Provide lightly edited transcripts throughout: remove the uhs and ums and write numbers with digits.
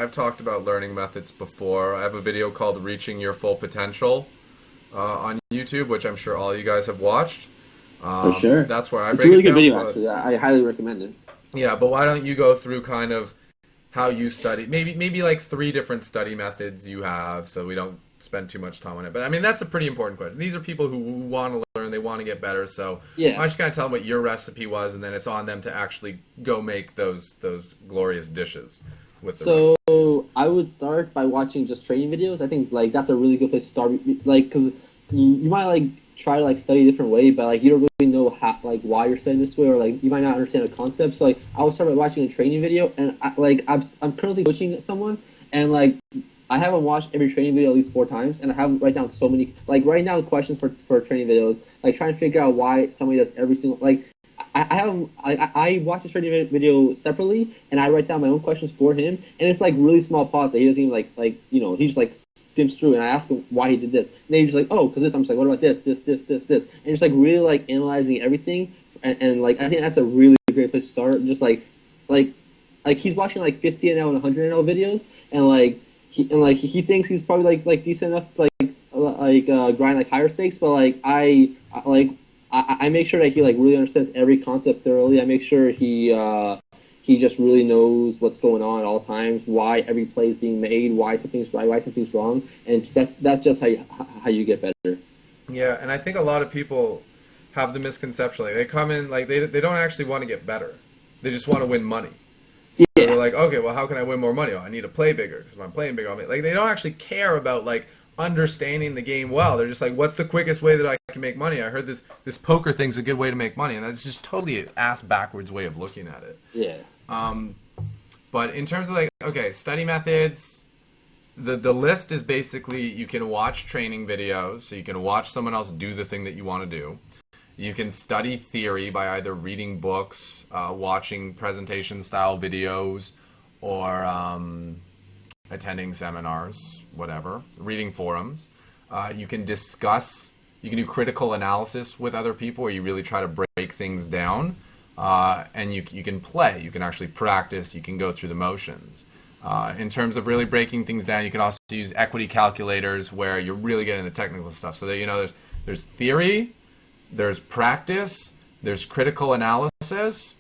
I've talked about learning methods before. I have a video called Reaching Your Full Potential on YouTube, which I'm sure all you guys have watched. For sure. That's where I It's a break really it good down. video, actually. I highly recommend it. Yeah, but why don't you go through kind of how you study? Maybe like 3 different study methods you have, so we don't spend too much time on it. But I mean, that's a pretty important question. These are people who want to learn, they want to get better. So Yeah. why don't you kind of tell them what your recipe was, and then it's on them to actually go make those glorious dishes with the recipe. So I would start by watching just training videos. I think like that's a really good place to start. Like, because you might like try to like study a different way, but like you don't really know how like why you're studying this way, or like you might not understand the concept. So like I would start by watching a training video, and I'm currently coaching someone, and like I haven't watched every training video at least 4 times, and I have write down so many like writing down questions for training videos, like trying to figure out why somebody does every single like. I watch the training video separately, and I write down my own questions for him, and it's like really small pause that he doesn't even like he just like skims through, and I ask him why he did this, and then he's just like, oh, because this. I'm just like, what about this, and just like really like analyzing everything, and like I think that's a really great place to start. Just like he's watching like 50 and 100 videos, and like he thinks he's probably like decent enough to grind like higher stakes, but like I make sure that he like really understands every concept thoroughly. I make sure he just really knows what's going on at all times, why every play is being made, why something's right, why something's wrong, and that's just how you get better. Yeah, and I think a lot of people have the misconception, like they come in like they don't actually want to get better, they just want to win money. So Yeah. they're like, okay, well, how can I win more money? Oh, I need to play bigger, because if I'm playing bigger, like they don't actually care about like understanding the game well. They're just like, what's the quickest way that I can make money? I heard this poker thing's a good way to make money, and that's just totally an ass backwards way of looking at it. Yeah. But in terms of like, okay, study methods, the list is basically you can watch training videos, so you can watch someone else do the thing that you want to do. You can study theory by either reading books, watching presentation style videos, or attending seminars, whatever, reading forums. You can discuss, you can do critical analysis with other people where you really try to break things down. And you can play, you can actually practice, you can go through the motions. In terms of really breaking things down, you can also use equity calculators where you're really getting the technical stuff. So that, there's theory, there's practice, there's critical analysis,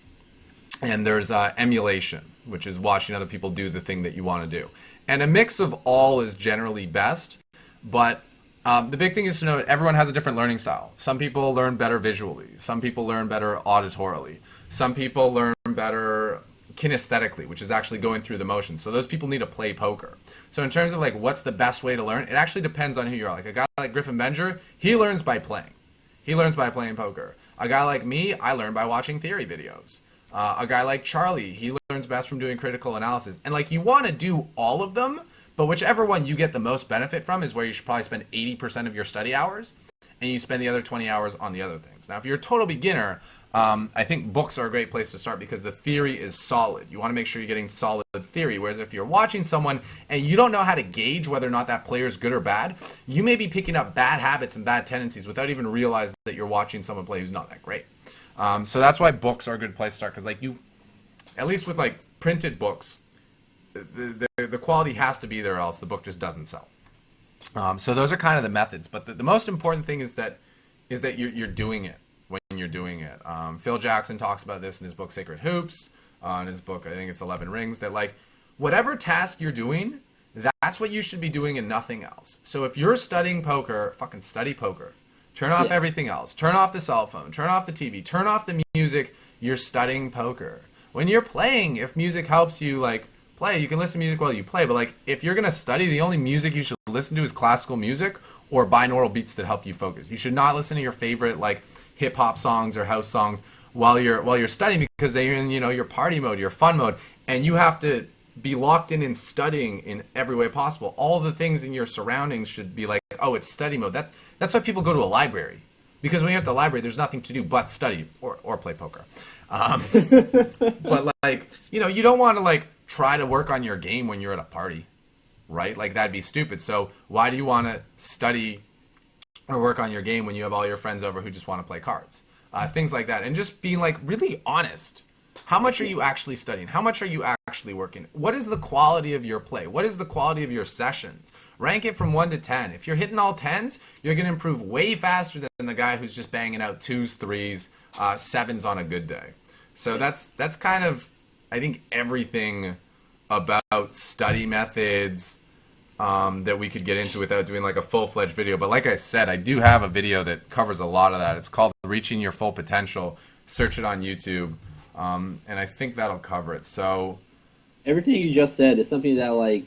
and there's emulation, which is watching other people do the thing that you want to do. And a mix of all is generally best, but the big thing is to know everyone has a different learning style. Some people learn better visually. Some people learn better auditorily. Some people learn better kinesthetically, which is actually going through the motions. So those people need to play poker. So in terms of like what's the best way to learn, it actually depends on who you are. Like a guy like Griffin Benger, he learns by playing. He learns by playing poker. A guy like me, I learn by watching theory videos. A guy like Charlie, he learns best from doing critical analysis. And like you want to do all of them, but whichever one you get the most benefit from is where you should probably spend 80% of your study hours, and you spend the other 20 hours on the other things. Now, if you're a total beginner, I think books are a great place to start because the theory is solid. You want to make sure you're getting solid theory, whereas if you're watching someone and you don't know how to gauge whether or not that player is good or bad, you may be picking up bad habits and bad tendencies without even realizing that you're watching someone play who's not that great. So that's why books are a good place to start, because like at least with like printed books, the quality has to be there, or else the book just doesn't sell. So those are kind of the methods, but the most important thing is that you're doing it when you're doing it. Phil Jackson talks about this in his book Sacred Hoops, in his book I think it's 11 Rings, that like whatever task you're doing, that's what you should be doing and nothing else. So if you're studying poker, fucking study poker. Turn off everything else. Turn off the cell phone. Turn off the TV. Turn off the music. You're studying poker. When you're playing, if music helps you like play, you can listen to music while you play. But like if you're gonna study, the only music you should listen to is classical music or binaural beats that help you focus. You should not listen to your favorite like hip hop songs or house songs while you're studying, because they're in your party mode, your fun mode, and you have to be locked in and studying in every way possible. All the things in your surroundings should be like, oh, it's study mode. That's why people go to a library, because when you're at the library, there's nothing to do but study or play poker. But like, you don't want to like try to work on your game when you're at a party, right? Like that'd be stupid. So why do you want to study or work on your game when you have all your friends over who just want to play cards? Things like that. And just being like really honest. How much are you actually studying? How much are you actually working? What is the quality of your play? What is the quality of your sessions? Rank it from 1 to 10. If you're hitting all 10s, you're going to improve way faster than the guy who's just banging out 2s, 3s, 7s on a good day. So that's kind of, I think, everything about study methods that we could get into without doing like a full-fledged video. But like I said, I do have a video that covers a lot of that. It's called Reaching Your Full Potential. Search it on YouTube, and I think that'll cover it. So everything you just said is something that like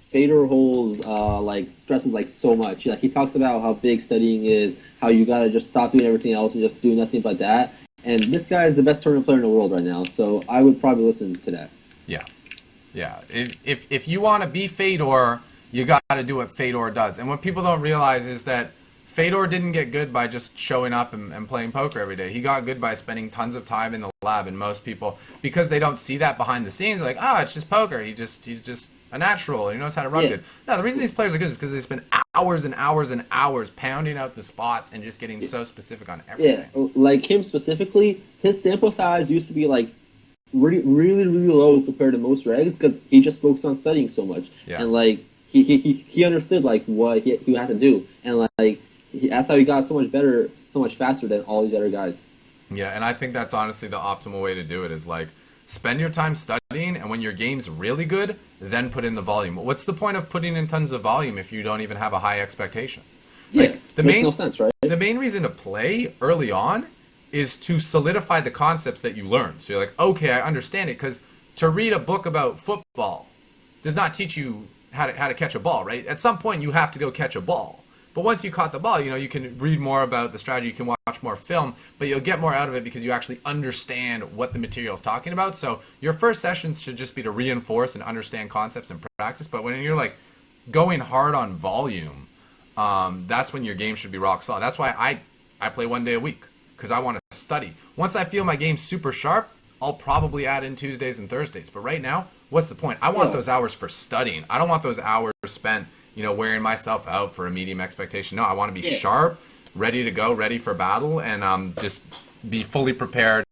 Fedor holds like stresses like so much. Like he talks about how big studying is, how you gotta just stop doing everything else and just do nothing but that. And this guy is the best tournament player in the world right now, so I would probably listen to that. Yeah. If you want to be Fedor, you got to do what Fedor does. And what people don't realize is that Fedor didn't get good by just showing up and playing poker every day. He got good by spending tons of time in the lab. And most people, because they don't see that behind the scenes, are like, oh, it's just poker. He's just a natural. He knows how to run good. No, the reason these players are good is because they spend hours and hours and hours pounding out the spots and just getting so specific on everything. Yeah, like him specifically, his sample size used to be like really, really, really low compared to most regs because he just focused on studying so much. Yeah. And like he understood like what he had to do, and like that's how he got so much better, so much faster than all these other guys. Yeah, and I think that's honestly the optimal way to do it is like spend your time studying, and when your game's really good, then put in the volume. What's the point of putting in tons of volume if you don't even have a high expectation? Yeah, like, makes no sense, right? The main reason to play early on is to solidify the concepts that you learn. So you're like, okay, I understand it, because to read a book about football does not teach you how to catch a ball, right? At some point, you have to go catch a ball. But once you caught the ball, you can read more about the strategy, you can watch more film, but you'll get more out of it because you actually understand what the material is talking about. So your first sessions should just be to reinforce and understand concepts and practice. But when you're like going hard on volume, that's when your game should be rock solid. That's why I play 1 day a week, because I want to study. Once I feel my game super sharp, I'll probably add in Tuesdays and Thursdays. But right now, what's the point? I want those hours for studying. I don't want those hours spent wearing myself out for a medium expectation. No, I want to be sharp, ready to go, ready for battle, and just be fully prepared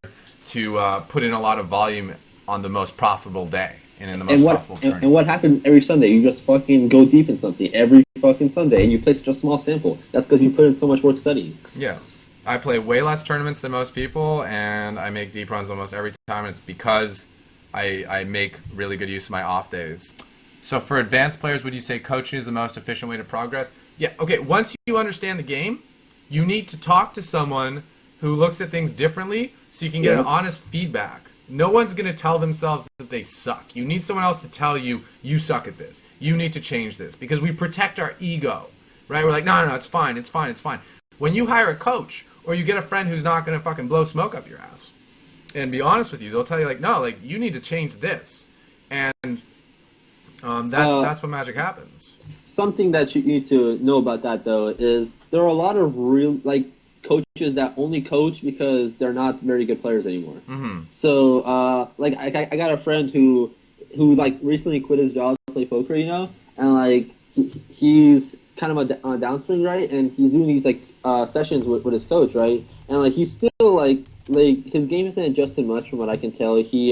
to put in a lot of volume on the most profitable day and in the most profitable tournament. And what happens every Sunday? You just fucking go deep in something every fucking Sunday, and you play such a small sample. That's because you put in so much work studying. Yeah. I play way less tournaments than most people, and I make deep runs almost every time, and it's because I make really good use of my off days. So for advanced players, would you say coaching is the most efficient way to progress? Yeah, okay, once you understand the game, you need to talk to someone who looks at things differently so you can get an honest feedback. No one's going to tell themselves that they suck. You need someone else to tell you, you suck at this. You need to change this, because we protect our ego, right? We're like, no, it's fine, it's fine, it's fine. When you hire a coach, or you get a friend who's not going to fucking blow smoke up your ass and be honest with you, they'll tell you like, no, like you need to change this. And that's when magic happens. Something that you need to know about that though is there are a lot of real like coaches that only coach because they're not very good players anymore. Mm-hmm. So like I got a friend who like recently quit his job to play poker, and like he's kind of on a downswing, right? And he's doing these like sessions with his coach, right? And like he's still like his game hasn't adjusted much from what I can tell. He's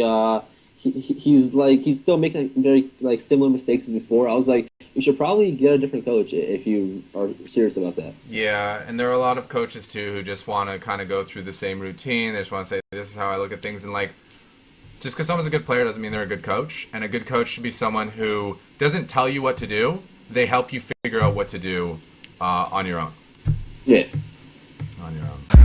still making very like similar mistakes as before. I was like, you should probably get a different coach if you are serious about that. Yeah, and there are a lot of coaches too who just want to kind of go through the same routine. They just want to say, this is how I look at things, and like just because someone's a good player doesn't mean they're a good coach. And a good coach should be someone who doesn't tell you what to do. They help you figure out what to do on your own. Yeah. On your own.